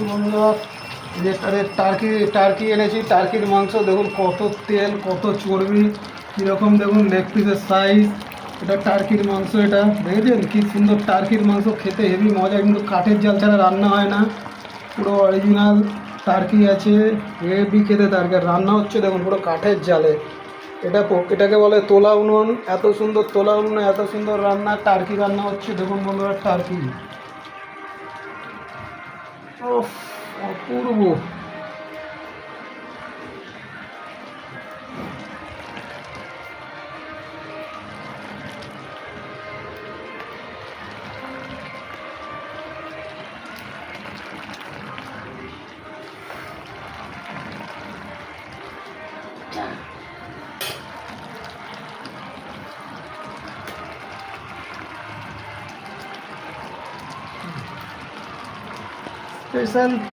বন্ধুরা, যে টার্কি এনেছি, টার্কির মাংস দেখুন কত তেল, কত চর্বি, কীরকম দেখুন লেগ পিসের সাইজ। এটা টার্কির মাংস, এটা দেখেছেন কি সুন্দর টার্কির মাংস, খেতে হেভি মজা, কিন্তু কাঠের জাল ছাড়া রান্না হয় না। পুরো অরিজিনাল টার্কি আছে, হেভি খেতে টার্কি। আর রান্না হচ্ছে দেখুন পুরো কাঠের জালে। এটাকে বলে তোলা উনুন। এত সুন্দর তোলা উনুনে এত সুন্দর রান্না, টার্কি রান্না হচ্ছে দেখুন বন্ধুরা, টার্কি। ওফ, অপূর্ব। স্পেশাল